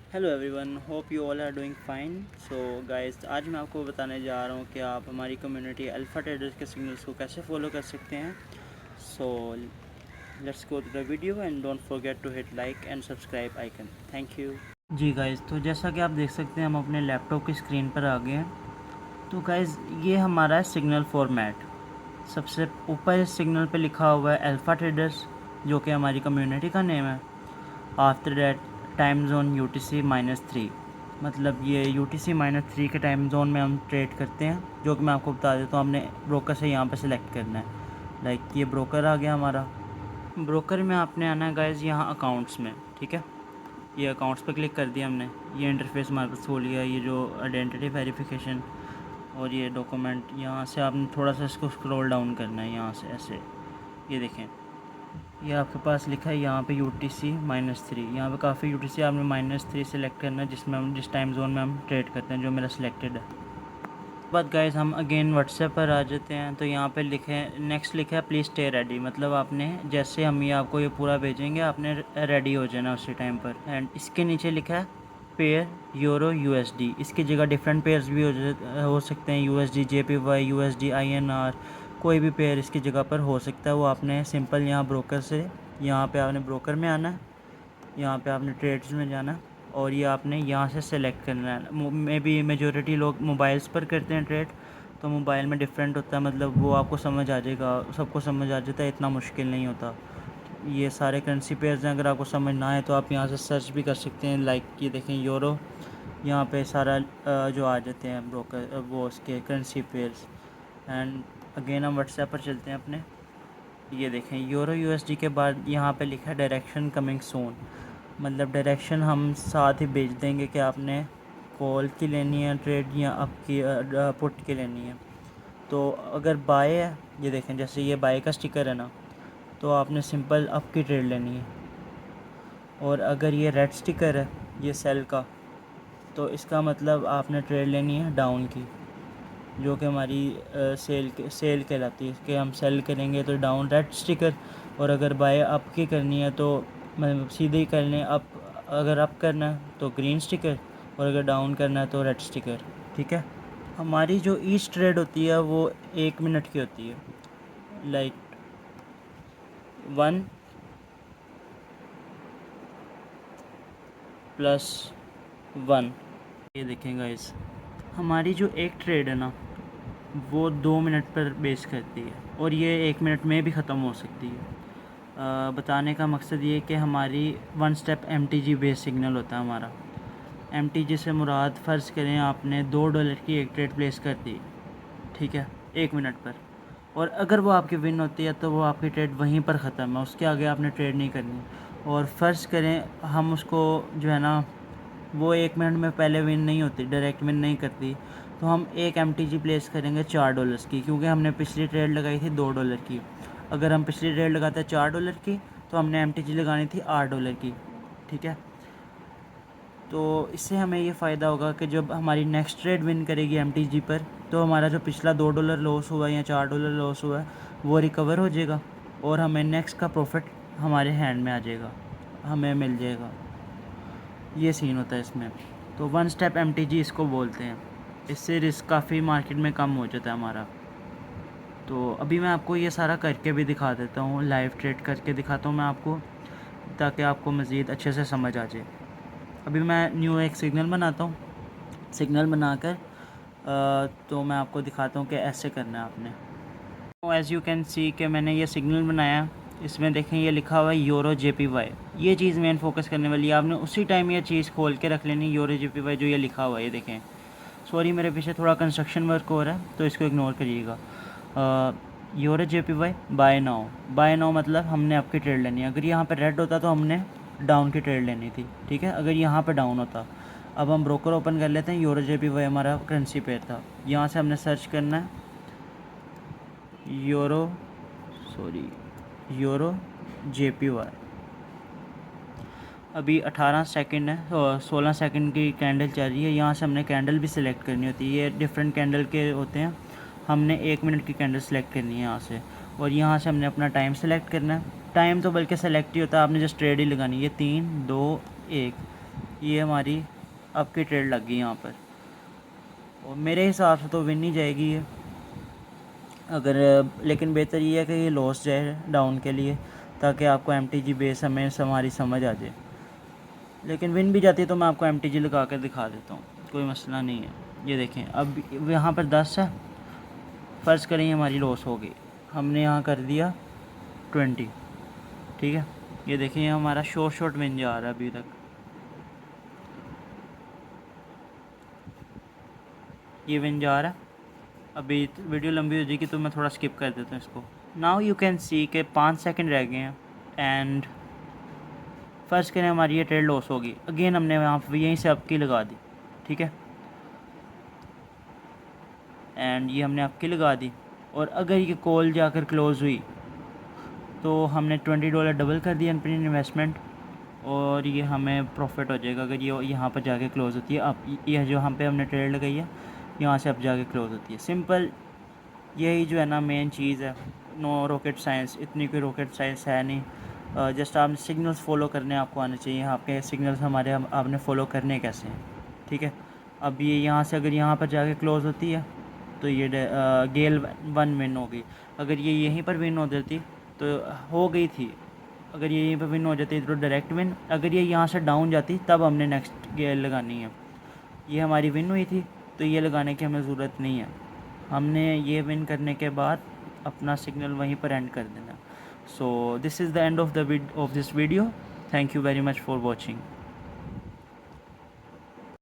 Hello everyone, hope you all are doing fine. So guys, आज मैं आपको बताने जा रहा हूँ कि आप हमारी कम्युनिटी अल्फ़ा ट्रेडर्स के सिग्नल्स को कैसे फॉलो कर सकते हैं। So let's go to the video and don't forget to hit like and subscribe icon. Thank you. जी गाइस, तो जैसा कि आप देख सकते हैं हम अपने लैपटॉप की स्क्रीन पर आ गए हैं। तो गाइस, ये हमारा सिग्नल फॉर्मेट। सबसे ऊपर इस सिग्नल पे लिखा हुआ है अल्फ़ा ट्रेडर्स, जो कि हमारी कम्युनिटी का नेम है। After that time zone UTC-3, मतलब ये UTC-3 के टाइम जोन में हम ट्रेड करते हैं, जो कि मैं आपको बता देता हूँ। हमने ब्रोकर से यहाँ पे सिलेक्ट करना है। लाइक ये ब्रोकर आ गया हमारा। ब्रोकर में आपने आना है गाइज यहाँ अकाउंट्स में, ठीक है। ये अकाउंट्स पे क्लिक कर दिया हमने। ये इंटरफेस हमारे पास हो लिया। ये जो आइडेंटिटी वेरिफिकेशन और ये डॉक्यूमेंट, यहाँ से आपने थोड़ा सा इसको स्क्रॉल डाउन करना है, यहाँ से ऐसे। ये देखें, ये आपके पास लिखा है यहाँ पे UTC-3। यहाँ पे काफ़ी UTC आपने -3 सेलेक्ट करना है, जिसमें हम जिस टाइम जोन में हम ट्रेड करते हैं, जो मेरा सिलेक्टेड है। बाद गाइस हम अगेन व्हाट्सएप पर आ जाते हैं। तो यहाँ पे लिखे नेक्स्ट लिखा है प्लीज़ स्टे रेडी, मतलब आपने जैसे हम ये आपको ये पूरा भेजेंगे आपने रेडी हो जाना उसी टाइम पर। एंड इसके नीचे लिखा है पेयर यूरो USD। इसकी जगह डिफरेंट पेयर्स भी हो सकते हैं, USD JPY, USD INR, कोई भी पेयर इसकी जगह पर हो सकता है। वो आपने सिंपल यहाँ ब्रोकर से, यहाँ पे आपने ब्रोकर में आना है, यहाँ पे आपने ट्रेड्स में जाना है और ये आपने यहाँ से सेलेक्ट करना है। मे बी मेजॉरिटी लोग मोबाइल्स पर करते हैं ट्रेड, तो मोबाइल में डिफरेंट होता है, मतलब वो आपको समझ आ जाएगा, सबको समझ आ जाता है, इतना मुश्किल नहीं होता। ये सारे करेंसी पेयर्स हैं, अगर आपको समझ ना आए तो आप यहाँ से सर्च भी कर सकते हैं। लाइक ये देखें यूरो, यहाँ पे सारा जो आ जाते हैं ब्रोकर वो उसके करेंसी पेयर्स। एंड अगेन हम व्हाट्सएप पर चलते हैं अपने। ये देखें यूरो USD के बाद यहाँ पे लिखा है डायरेक्शन कमिंग सून, मतलब डायरेक्शन हम साथ ही भेज देंगे कि आपने कॉल की लेनी है ट्रेड या अप की पुट की लेनी है। तो अगर बाय है, ये देखें जैसे ये बाय का स्टिकर है ना, तो आपने सिंपल अप की ट्रेड लेनी है। और अगर ये रेड स्टिकर है ये सेल का, तो इसका मतलब आपने ट्रेड लेनी है डाउन की, जो कि हमारी सेल कहलाती है। कि हम सेल करेंगे तो डाउन रेड स्टिकर, और अगर बाय अप की करनी है तो मतलब सीधे ही कर लें अप। अगर अप करना है तो ग्रीन स्टिकर, और अगर डाउन करना है तो रेड स्टिकर, ठीक है। हमारी जो ईच ट्रेड होती है वो 1 मिनट की होती है। लाइक 1+1। ये देखें गाइस, हमारी जो एक ट्रेड है ना वो 2 मिनट पर बेस करती है, और ये 1 मिनट में भी ख़त्म हो सकती है। बताने का मकसद ये कि हमारी 1 स्टेप MTG बेस सिग्नल होता है हमारा। MTG से मुराद फ़र्ज़ करें आपने $2 की एक ट्रेड प्लेस कर दी, ठीक है, 1 मिनट पर, और अगर वो आपकी विन होती है तो वो आपकी ट्रेड वहीं पर ख़त्म है, उसके आगे आपने ट्रेड नहीं करनी। और फ़र्ज़ करें हम उसको जो है ना, वो 1 मिनट में पहले विन नहीं होती, डायरेक्ट विन नहीं करती, तो हम एक MTG प्लेस करेंगे $4 की, क्योंकि हमने पिछली ट्रेड लगाई थी $2 की। अगर हम पिछली ट्रेड लगाते हैं $4 की, तो हमने MTG लगानी थी $8 की, ठीक है। तो इससे हमें ये फ़ायदा होगा कि जब हमारी नेक्स्ट ट्रेड विन करेगी MTG पर, तो हमारा जो पिछला $2 लॉस हुआ है या $4 लॉस हुआ है वो रिकवर हो जाएगा, और हमें नेक्स्ट का प्रॉफिट हमारे हैंड में आ जाएगा, हमें मिल जाएगा। ये सीन होता है इसमें। तो 1 स्टेप MTG इसको बोलते हैं। इससे रिस्क काफ़ी मार्केट में कम हो जाता है हमारा। तो अभी मैं आपको ये सारा करके भी दिखा देता हूँ, लाइव ट्रेड करके दिखाता हूँ मैं आपको, ताकि आपको मज़ीद अच्छे से समझ आ जाए। अभी मैं न्यू एक सिग्नल बनाता हूँ। सिग्नल बनाकर तो मैं आपको दिखाता हूँ कि ऐसे करना है आपने। एज़ यू कैन सी कि मैंने ये सिग्नल बनाया, इसमें देखें ये लिखा हुआ है यूरो JPY। ये चीज़ मेन फोकस करने वाली है, आपने उसी टाइम ये चीज़ खोल के रख लेनी, यूरो JPY जो ये लिखा हुआ है, ये देखें। सॉरी, मेरे पीछे थोड़ा कंस्ट्रक्शन वर्क हो रहा है तो इसको इग्नोर करिएगा। Euro JPY buy now. Buy now मतलब हमने आपकी ट्रेड लेनी है। अगर यहाँ पर रेड होता तो हमने डाउन की ट्रेड लेनी थी, ठीक है। अगर यहाँ पर डाउन होता, अब हम ब्रोकर ओपन कर लेते हैं। यूरो JPY हमारा करेंसी पेयर था, यहाँ से हमने सर्च करना है यूरो JPY। अभी 18 सेकंड है और 16 सेकंड की कैंडल चल रही है। यहाँ से हमने कैंडल भी सिलेक्ट करनी होती है, ये डिफरेंट कैंडल के होते हैं। हमने 1 मिनट की कैंडल सेलेक्ट करनी है यहाँ से, और यहाँ से हमने अपना टाइम सेलेक्ट करना है। टाइम तो बल्कि सेलेक्ट ही होता है, आपने जस्ट ट्रेड ही लगानी है। 3 2 1 ये हमारी अब की ट्रेड लग गई यहाँ पर, और मेरे हिसाब से तो विन ही जाएगी ये। अगर लेकिन बेहतर ये है कि ये लॉस जाए डाउन के लिए, ताकि आपको MTG बेस हमें हमारी समझ आ जाए। लेकिन विन भी जाती है तो मैं आपको MTG लगा कर दिखा देता हूँ, कोई मसला नहीं है। ये देखें, अब यहाँ पर 10 है, फ़र्ज़ करें हमारी लॉस हो गई, हमने यहाँ कर दिया 20, ठीक है। ये देखें, ये हमारा शॉर्ट विन जा रहा है अभी तक। ये विन जा रहा है। अभी वीडियो लंबी हो जाएगी तो मैं थोड़ा स्किप कर देता हूँ इसको। नाउ यू कैन सी के 5 सेकंड रह गए हैं, एंड फ़र्ज़ करें हमारी ये ट्रेड लॉस होगी। अगेन हमने यहाँ पर यहीं से आपकी लगा दी, ठीक है, एंड ये हमने आपकी लगा दी। और अगर ये कॉल जाकर क्लोज़ हुई तो हमने $20 डबल कर दिया अपनी इन्वेस्टमेंट, और ये हमें प्रॉफिट हो जाएगा अगर ये यहाँ पर जाके क्लोज़ होती है। अब ये जो हम पे हमने ट्रेड लगाई है, यहाँ से अब जाके क्लोज़ होती है। सिंपल यही जो है ना मेन चीज़ है। नो रॉकेट साइंस, इतनी कोई रॉकेट साइंस है नहीं। जस्ट आपने सिग्नल्स फॉलो करने आपको आने चाहिए। आपके सिग्नल्स हमारे आपने फॉलो करने कैसे हैं, ठीक है। अब ये यहाँ से अगर यहाँ पर जाके क्लोज़ होती है तो ये गेल 1 विन हो गई। अगर ये यहीं पर विन हो जाती तो हो गई थी, अगर ये यहीं पर विन हो जाती तो डायरेक्ट विन। अगर ये यहाँ से डाउन जाती तब हमने नेक्स्ट गेल लगानी है। ये हमारी विन हुई थी तो ये लगाने की हमें ज़रूरत नहीं है। हमने ये विन करने के बाद अपना सिग्नल वहीं पर एंड कर देना। So this is the end of this video. Thank you very much for watching.